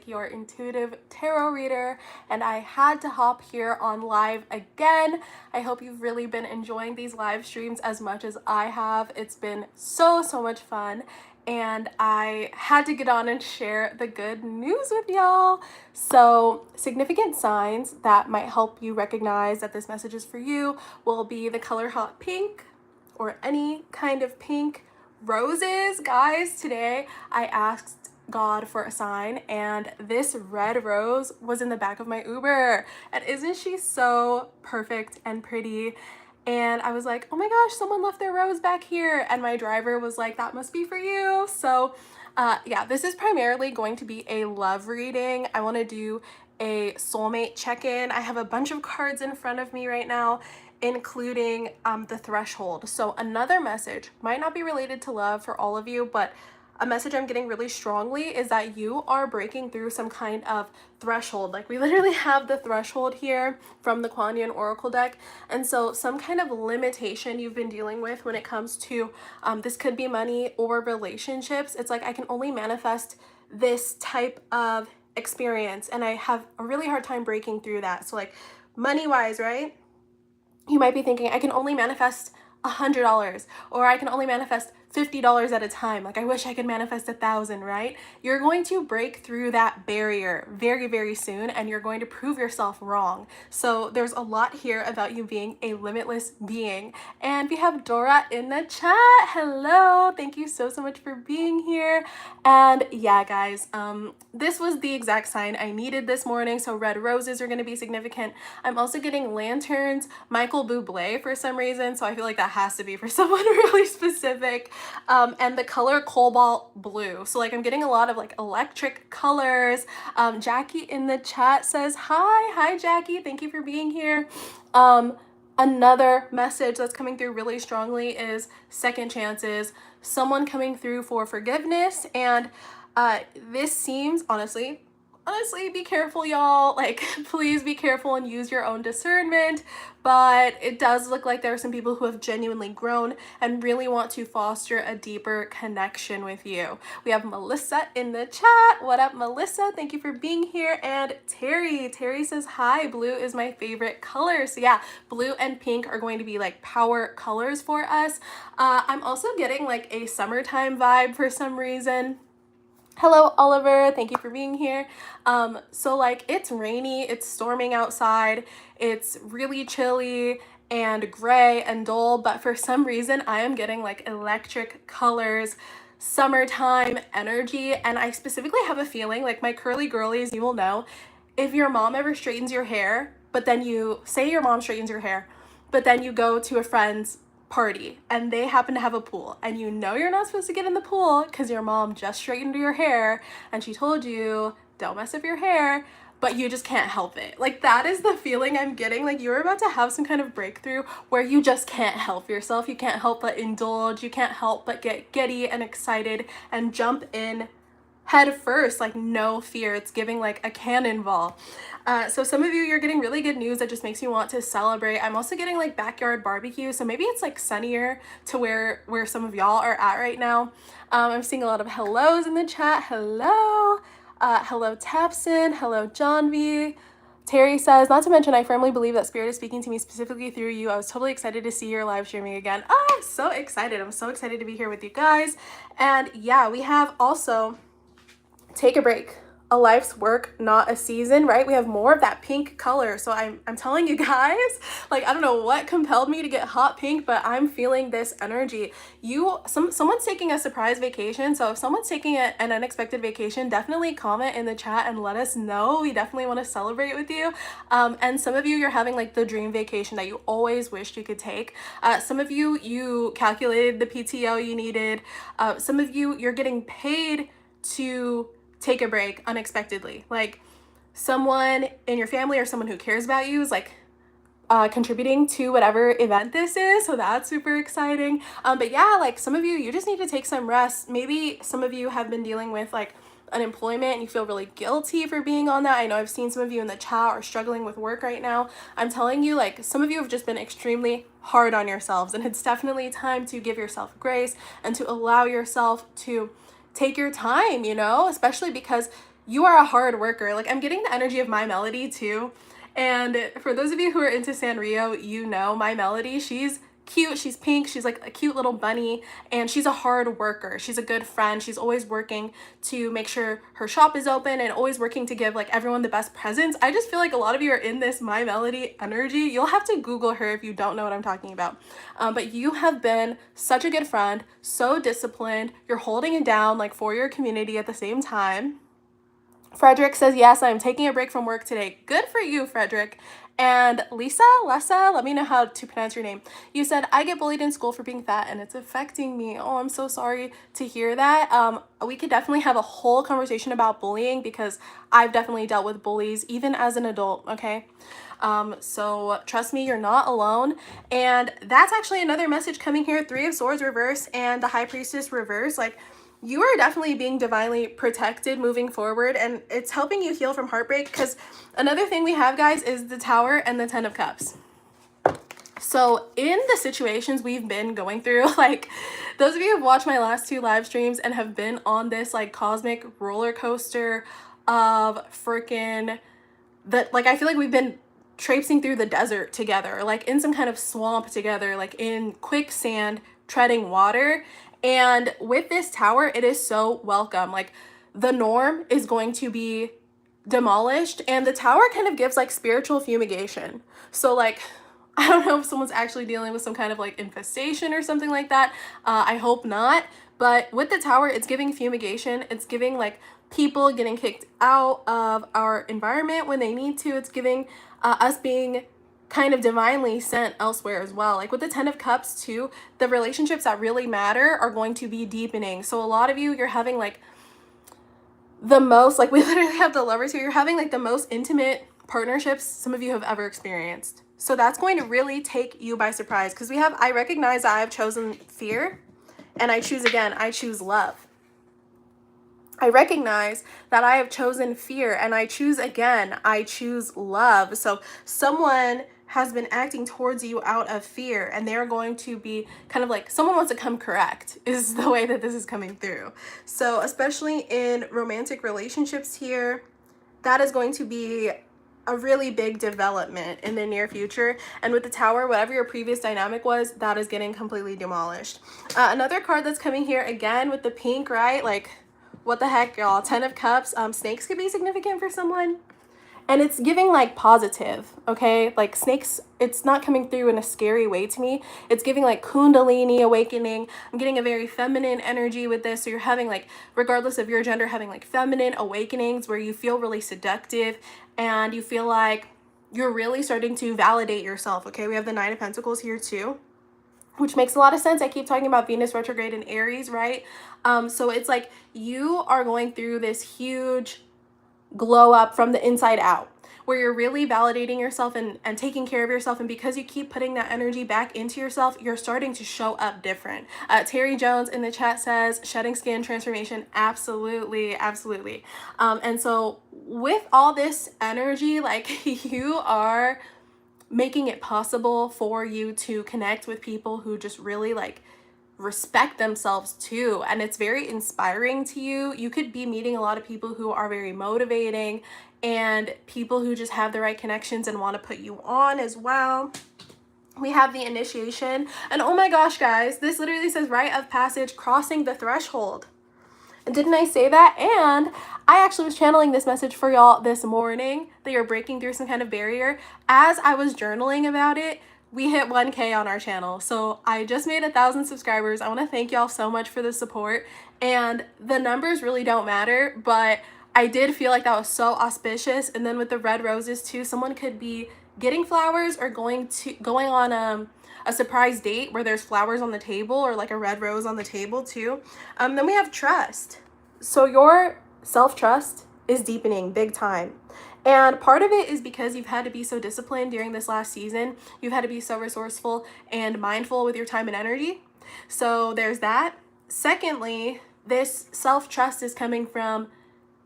Mystic, your intuitive tarot reader, and I had to hop here on live again. I hope you've really been enjoying these live streams as much as I have. It's been so much fun, and I had to get on and share the good news with y'all. So significant signs that might help you recognize that this message is for you will be the color hot pink or any kind of pink. Roses, guys, today I asked God for a sign, and this red rose was in the back of my Uber, and isn't she so perfect and pretty? And I was like, oh my gosh, someone left their rose back here, and my driver was like, that must be for you. So yeah, this is primarily going to be a love reading. I want to do a soulmate check-in. I have a bunch of cards in front of me right now, including the threshold. So another message might not be related to love for all of you, but a message I'm getting really strongly is that you are breaking through some kind of threshold. Like, we literally have the threshold here from the Kuan Yin Oracle deck. And so some kind of limitation you've been dealing with when it comes to, this could be money or relationships. It's like, I can only manifest this type of experience, and I have a really hard time breaking through that. So like, money wise, right? You might be thinking, I can only manifest $100, or I can only manifest $50 at a time. Like, I wish I could manifest 1,000, right? You're going to break through that barrier very soon, and you're going to prove yourself wrong. So there's a lot here about you being a limitless being. And we have Dora in the chat. Hello, thank you so much for being here. And yeah, guys, this was the exact sign I needed this morning. So red roses are going to be significant. I'm also getting lanterns, Michael Bublé for some reason, so I feel like that has to be for someone really specific. And the color cobalt blue. So like, I'm getting a lot of like electric colors. Jackie in the chat says hi Jackie, thank you for being here. Another message that's coming through really strongly is second chances, someone coming through for forgiveness. And this seems, honestly, be careful, y'all. Like, please be careful and use your own discernment. But it does look like there are some people who have genuinely grown and really want to foster a deeper connection with you. We have Melissa in the chat. What up, Melissa? Thank you for being here. And Terry says, hi, blue is my favorite color. So yeah, blue and pink are going to be like power colors for us. I'm also getting like a summertime vibe for some reason. Hello, Oliver. Thank you for being here. So like, it's rainy, it's storming outside, it's really chilly and gray and dull, but for some reason I am getting like electric colors, summertime energy. And I specifically have a feeling, like, my curly girlies, you will know, if your mom ever straightens your hair, but then you say your mom straightens your hair, but then you go to a friend's party and they happen to have a pool, and you know you're not supposed to get in the pool because your mom just straightened your hair and she told you don't mess up your hair, but you just can't help it. Like, that is the feeling I'm getting. Like, you're about to have some kind of breakthrough where you just can't help yourself. You can't help but indulge. You can't help but get giddy and excited and jump in head first, like no fear. It's giving like a cannonball. So some of you, you're getting really good news that just makes you want to celebrate. I'm also getting like backyard barbecue, so maybe it's like sunnier to where some of y'all are at right now. I'm seeing a lot of hellos in the chat. Hello Tapson. Hello John V. Terry says, not to mention, I firmly believe that Spirit is speaking to me specifically through you. I was totally excited to see your live streaming again. Oh, I'm so excited. I'm so excited to be here with you guys. And yeah, we have also take a break, a life's work, not a season, right? We have more of that pink color. So I'm telling you guys, like, I don't know what compelled me to get hot pink, but I'm feeling this energy. Someone's taking a surprise vacation. So if someone's taking an unexpected vacation, definitely comment in the chat and let us know. We definitely want to celebrate with you. And some of you, you're having like the dream vacation that you always wished you could take. Some of you calculated the PTO you needed. Some of you, you're getting paid to take a break unexpectedly. Like, someone in your family or someone who cares about you is like contributing to whatever event this is, so that's super exciting. But yeah, like, some of you just need to take some rest. Maybe some of you have been dealing with like unemployment and you feel really guilty for being on that. I know I've seen some of you in the chat are struggling with work right now. I'm telling you, like, some of you have just been extremely hard on yourselves, and it's definitely time to give yourself grace and to allow yourself to take your time, you know, especially because you are a hard worker. Like, I'm getting the energy of My Melody too. And for those of you who are into Sanrio, you know My Melody. She's cute, she's pink, she's like a cute little bunny, and she's a hard worker. She's a good friend. She's always working to make sure her shop is open and always working to give like everyone the best presents. I just feel like a lot of you are in this My Melody energy. You'll have to Google her if you don't know what I'm talking about. But you have been such a good friend, so disciplined. You're holding it down like for your community at the same time. Frederick says, yes, I'm taking a break from work today. Good for you, Frederick. And Lessa, let me know how to pronounce your name. You said, I get bullied in school for being fat and it's affecting me. Oh, I'm so sorry to hear that. We could definitely have a whole conversation about bullying because I've definitely dealt with bullies even as an adult, okay? So trust me, you're not alone. And that's actually another message coming here. 3 of Swords reverse and the High Priestess reverse. Like, you are definitely being divinely protected moving forward, and it's helping you heal from heartbreak, because another thing we have, guys, is the Tower and the 10 of Cups. So in the situations we've been going through, like, those of you who have watched my last 2 live streams and have been on this like cosmic roller coaster of freaking that, like, I feel like we've been traipsing through the desert together, like in some kind of swamp together, like in quicksand, treading water. And with this Tower, it is so welcome. Like, the norm is going to be demolished, and the Tower kind of gives like spiritual fumigation. So like, I don't know if someone's actually dealing with some kind of like infestation or something like that. I hope not. But with the Tower, it's giving fumigation. It's giving like people getting kicked out of our environment when they need to. It's giving us being kind of divinely sent elsewhere as well. Like with the 10 of Cups too, the relationships that really matter are going to be deepening. So a lot of you, you're having like the most, like we literally have the Lovers here, you're having like the most intimate partnerships some of you have ever experienced. So that's going to really take you by surprise, because we have, I recognize that I've chosen fear, and I choose again, I choose love. I recognize that I have chosen fear, and I choose again, I choose love. So someone has been acting towards you out of fear, and they're going to be kind of like, someone wants to come correct is the way that this is coming through. So especially in romantic relationships here, that is going to be a really big development in the near future. And with the Tower, whatever your previous dynamic was, that is getting completely demolished. Another card that's coming here again with the pink, right? Like, what the heck, y'all? 10 of Cups. Snakes could be significant for someone. And it's giving like positive, okay? Like snakes, it's not coming through in a scary way to me. It's giving like Kundalini awakening. I'm getting a very feminine energy with this. So you're having like, regardless of your gender, having like feminine awakenings where you feel really seductive and you feel like you're really starting to validate yourself, okay? We have the 9 of Pentacles here too, which makes a lot of sense. I keep talking about Venus retrograde in Aries, right? So it's like you are going through this huge glow up from the inside out, where you're really validating yourself and taking care of yourself. And because you keep putting that energy back into yourself, you're starting to show up different. Terry Jones in the chat says, shedding skin transformation. Absolutely, absolutely. And so with all this energy, like you are making it possible for you to connect with people who just really like respect themselves too, and it's very inspiring to you. You could be meeting a lot of people who are very motivating and people who just have the right connections and want to put you on as well. We have the initiation, and oh my gosh, guys, this literally says rite of passage, crossing the threshold. Didn't I say that? And I actually was channeling this message for y'all this morning, that you're breaking through some kind of barrier. As I was journaling about it, we hit 1K on our channel. So I just made 1,000 subscribers. I want to thank y'all so much for the support. And the numbers really don't matter, but I did feel like that was so auspicious. And then with the red roses too, someone could be getting flowers or going on a surprise date where there's flowers on the table or like a red rose on the table too. Then we have trust. So your self-trust is deepening big time. And part of it is because you've had to be so disciplined during this last season. You've had to be so resourceful and mindful with your time and energy. So there's that. Secondly, this self-trust is coming from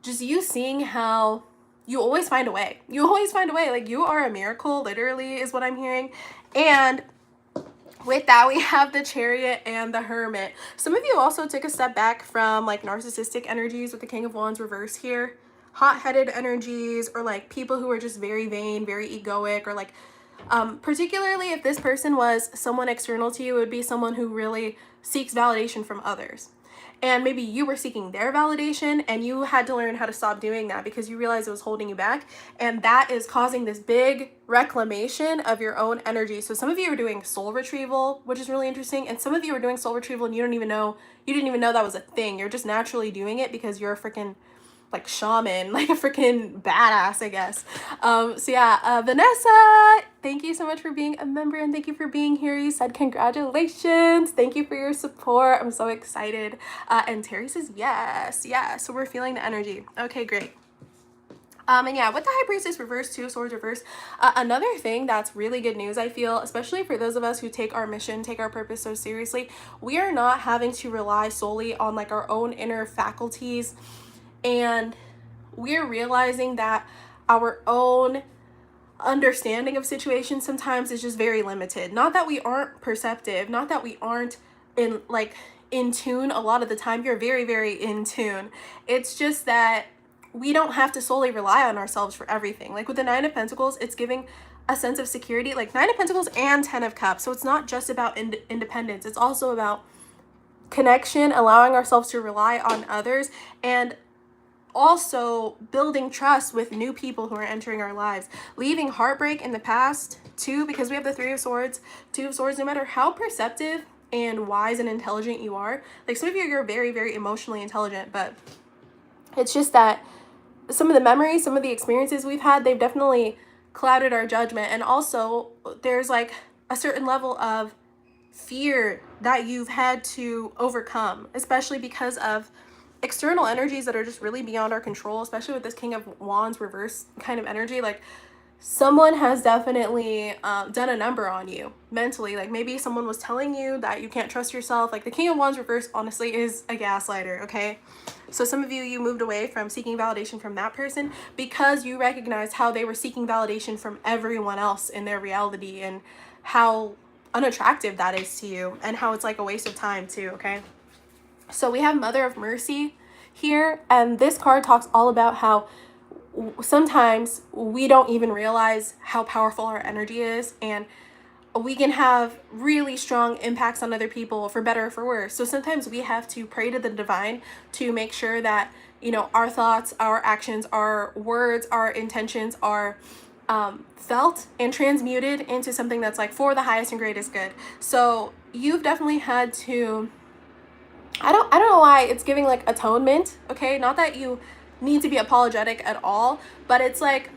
just you seeing how you always find a way. You always find a way. Like, you are a miracle, literally, is what I'm hearing. And with that, we have the Chariot and the Hermit. Some of you also took a step back from like narcissistic energies with the King of Wands reverse here. hot-headed energies, or like people who are just very vain, very egoic, or like particularly if this person was someone external to you, it would be someone who really seeks validation from others. And maybe you were seeking their validation and you had to learn how to stop doing that because you realized it was holding you back. And that is causing this big reclamation of your own energy. So some of you are doing soul retrieval, which is really interesting. And some of you are doing soul retrieval and you didn't even know that was a thing. You're just naturally doing it because you're a freaking like shaman, like a freaking badass, I guess. So yeah, Vanessa, thank you so much for being a member and thank you for being here. You said congratulations. Thank you for your support. I'm so excited. And Terry says yes. Yeah, so we're feeling the energy. Okay, great. And yeah, with the High Priestess reverse, Two of Swords reverse, another thing that's really good news, I feel, especially for those of us who take our mission, take our purpose so seriously, we are not having to rely solely on like our own inner faculties, and we're realizing that our own understanding of situations sometimes is just very limited. Not that we aren't perceptive, not that we aren't in tune a lot of the time. You're very, very in tune. It's just that we don't have to solely rely on ourselves for everything. Like with the Nine of Pentacles, it's giving a sense of security, like Nine of Pentacles and Ten of Cups. So it's not just about independence. It's also about connection, allowing ourselves to rely on others, and also building trust with new people who are entering our lives, leaving heartbreak in the past too, because we have the Three of Swords, Two of Swords. No matter how perceptive and wise and intelligent you are, like some of you're very, very emotionally intelligent, but it's just that some of the memories, some of the experiences we've had, they've definitely clouded our judgment. And also there's like a certain level of fear that you've had to overcome, especially because of external energies that are just really beyond our control, especially with this King of Wands reverse kind of energy. Like someone has definitely done a number on you mentally. Like maybe someone was telling you that you can't trust yourself. Like the King of Wands reverse honestly is a gaslighter, okay? So some of you moved away from seeking validation from that person because you recognized how they were seeking validation from everyone else in their reality, and how unattractive that is to you, and how it's like a waste of time too, okay? So we have Mother of Mercy here, and this card talks all about how sometimes we don't even realize how powerful our energy is, and we can have really strong impacts on other people for better or for worse. So sometimes we have to pray to the divine to make sure that, you know, our thoughts, our actions, our words, our intentions are felt and transmuted into something that's like for the highest and greatest good. So you've definitely had to, I don't know why it's giving like atonement, okay? Not that you need to be apologetic at all, but it's like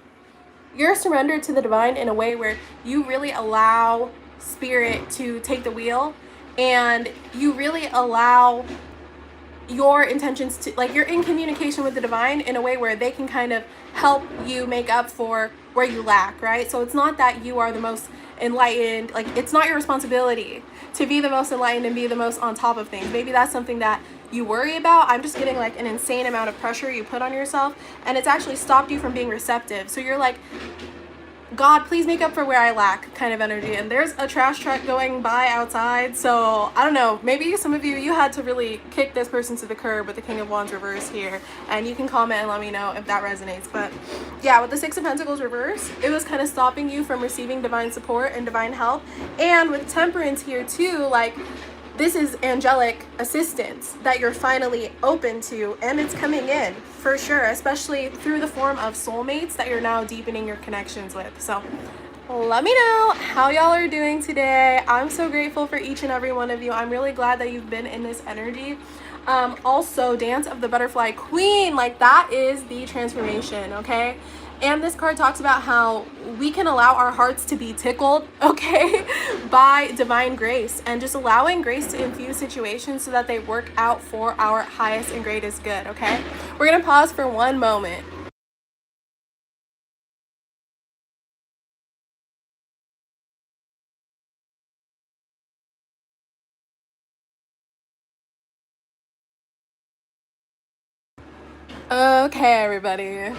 you're surrendered to the divine in a way where you really allow spirit to take the wheel, and you really allow your intentions to, like, you're in communication with the divine in a way where they can kind of help you make up for where you lack, right? So it's not that you are the most enlightened, like it's not your responsibility to be the most enlightened and be the most on top of things. Maybe that's something that you worry about. I'm just getting like an insane amount of pressure you put on yourself, and it's actually stopped you from being receptive. So you're like, God, please make up for where I lack kind of energy. And there's a trash truck going by outside. So I don't know, maybe some of you had to really kick this person to the curb with the King of Wands reverse here. And you can comment and let me know if that resonates. But yeah, with the Six of Pentacles reverse, it was kind of stopping you from receiving divine support and divine help. And with Temperance here too, like this is angelic assistance that you're finally open to, and it's coming in for sure, especially through the form of soulmates that you're now deepening your connections with. So let me know how y'all are doing today. I'm so grateful for each and every one of you. I'm really glad that you've been in this energy. Also, Dance of the Butterfly Queen, like that is the transformation, okay? And this card talks about how we can allow our hearts to be tickled, okay, by divine grace, and just allowing grace to infuse situations so that they work out for our highest and greatest good, okay? We're going to pause for one moment. Okay, everybody.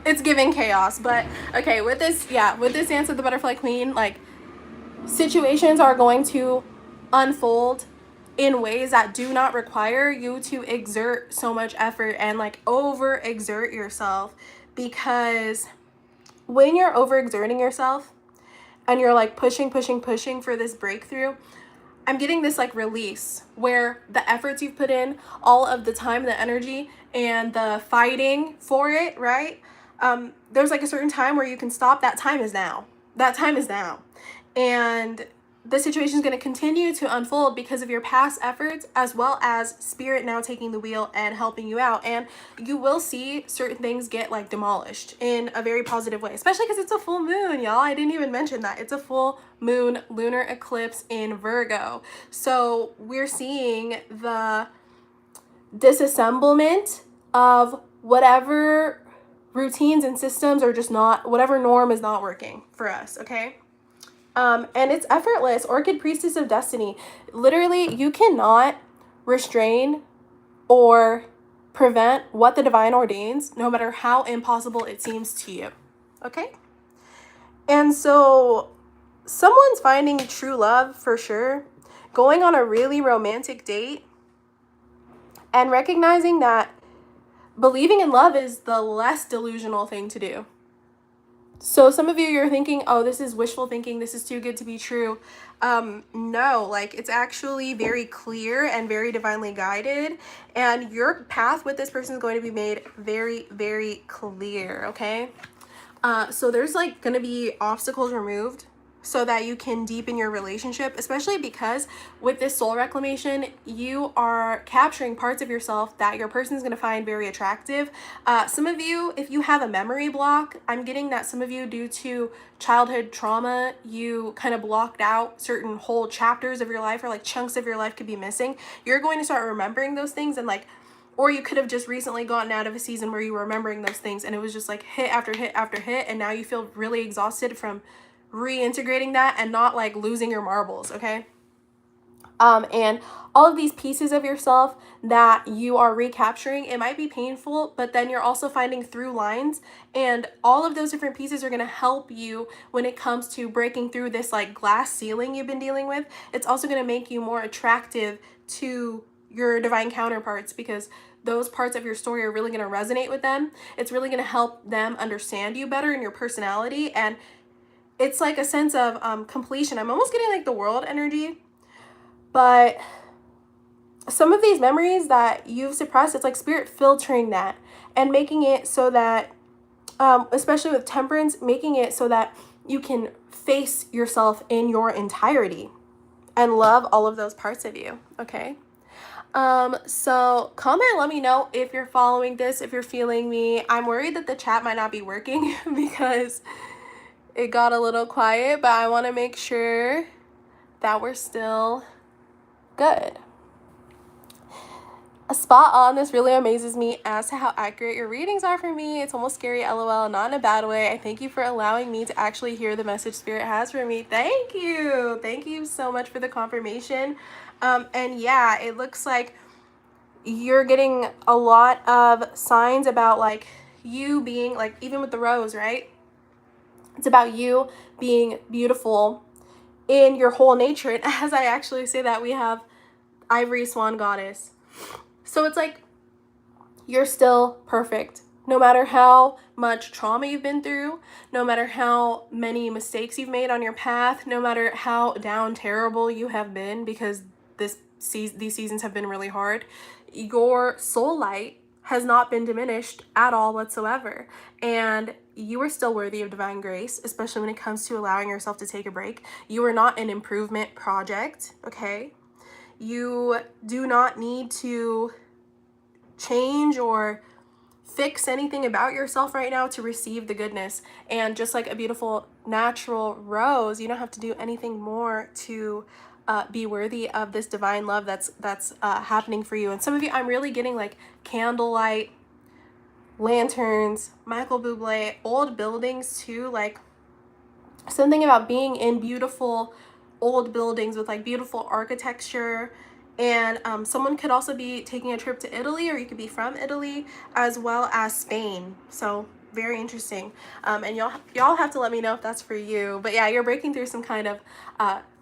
It's giving chaos, but okay, with this Dance of the Butterfly Queen, like situations are going to unfold in ways that do not require you to exert so much effort and like overexert yourself. Because when you're overexerting yourself and you're like pushing for this breakthrough, I'm getting this like release where the efforts you've put in, all of the time, the energy, and the fighting for it, right? There's like a certain time where you can stop. That time is now. That time is now. And the situation is going to continue to unfold because of your past efforts, as well as spirit now taking the wheel and helping you out. And you will see certain things get like demolished in a very positive way, especially because it's a full moon, y'all. I didn't even mention that. It's a full moon lunar eclipse in Virgo. So we're seeing the disassemblement of whatever routines and systems are just not, whatever norm is not working for us, okay? And it's effortless. Orchid Priestess of Destiny. Literally, you cannot restrain or prevent what the divine ordains, no matter how impossible it seems to you. Okay? And so someone's finding true love for sure, going on a really romantic date, and recognizing that believing in love is the less delusional thing to do. So some of you, you're thinking, oh, this is wishful thinking. This is too good to be true. No, like it's actually very clear and very divinely guided. And your path with this person is going to be made very, very clear, okay? So there's like going to be obstacles removed so that you can deepen your relationship, especially because with this soul reclamation, you are capturing parts of yourself that your person is going to find very attractive. Some of you, if you have a memory block, I'm getting that some of you, due to childhood trauma, you kind of blocked out certain whole chapters of your life, or like chunks of your life could be missing. You're going to start remembering those things, and like, or you could have just recently gotten out of a season where you were remembering those things and it was just like hit after hit after hit, and now you feel really exhausted from reintegrating that and not like losing your marbles, okay? And all of these pieces of yourself that you are recapturing, it might be painful, but then you're also finding through lines, and all of those different pieces are going to help you when it comes to breaking through this like glass ceiling you've been dealing with. It's also going to make you more attractive to your divine counterparts, because those parts of your story are really going to resonate with them. It's really going to help them understand you better and your personality, and it's like a sense of completion. I'm almost getting like the world energy, but some of these memories that you've suppressed, it's like spirit filtering that and making it so that, especially with temperance, making it so that you can face yourself in your entirety and love all of those parts of you, okay? So comment, let me know if you're following this, if you're feeling me. I'm worried that the chat might not be working because it got a little quiet, but I want to make sure that we're still good. A spot on. This really amazes me as to how accurate your readings are for me. It's almost scary, LOL, not in a bad way. I thank you for allowing me to actually hear the message spirit has for me. Thank you. Thank you so much for the confirmation. And yeah, it looks like you're getting a lot of signs about like you being like, even with the rose, right? It's about you being beautiful in your whole nature. And as I actually say that, we have Ivory Swan Goddess. So it's like you're still perfect. No matter how much trauma you've been through, no matter how many mistakes you've made on your path, no matter how down terrible you have been, because these seasons have been really hard, your soul light has not been diminished at all whatsoever. And you are still worthy of divine grace, especially when it comes to allowing yourself to take a break. You are not an improvement project, okay? You do not need to change or fix anything about yourself right now to receive the goodness. And just like a beautiful natural rose, you don't have to do anything more to be worthy of this divine love that's happening for you. And some of you, I'm really getting like candlelight, lanterns, Michael Bublé, old buildings too, like something about being in beautiful old buildings with like beautiful architecture. And someone could also be taking a trip to Italy, or you could be from Italy, as well as Spain. So very interesting. And y'all have to let me know if that's for you. But yeah, you're breaking through some kind of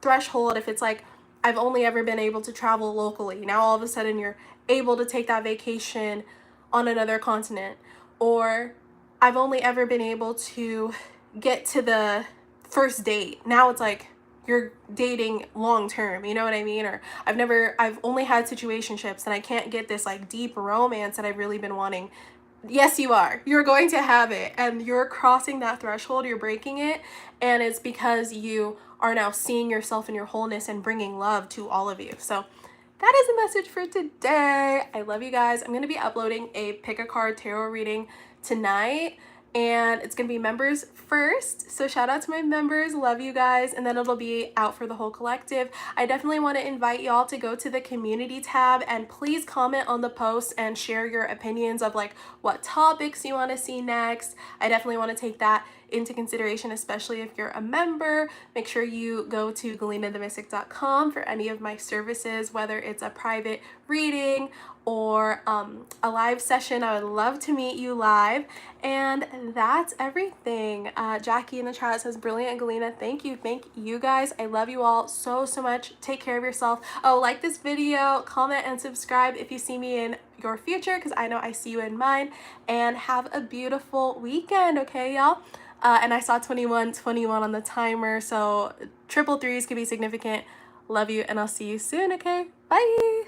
threshold. If it's like I've only ever been able to travel locally. Now all of a sudden you're able to take that vacation on another continent. Or I've only ever been able to get to the first date. Now it's like you're dating long term, you know what I mean? Or I've only had situationships and I can't get this like deep romance that I've really been wanting. Yes, you are. You're going to have it, and you're crossing that threshold, you're breaking it, and it's because you are now seeing yourself in your wholeness and bringing love to all of you. So that is the message for today. I love you guys. I'm going to be uploading a pick a card tarot reading tonight, and it's going to be members first. So shout out to my members. Love you guys. And then it'll be out for the whole collective. I definitely want to invite y'all to go to the community tab and please comment on the post and share your opinions of like what topics you want to see next. I definitely want to take that into consideration, especially if you're a member. Make sure you go to GalenaTheMystic.com for any of my services, whether it's a private reading or a live session. I would love to meet you live. And that's everything. Jackie in the chat says, brilliant, Galena. Thank you guys. I love you all so much. Take care of yourself. Oh, like this video, comment and subscribe if you see me in your future, because I know I see you in mine. And have a beautiful weekend, okay, y'all? And I saw 21 on the timer, so triple threes could be significant. Love you, and I'll see you soon, okay? Bye!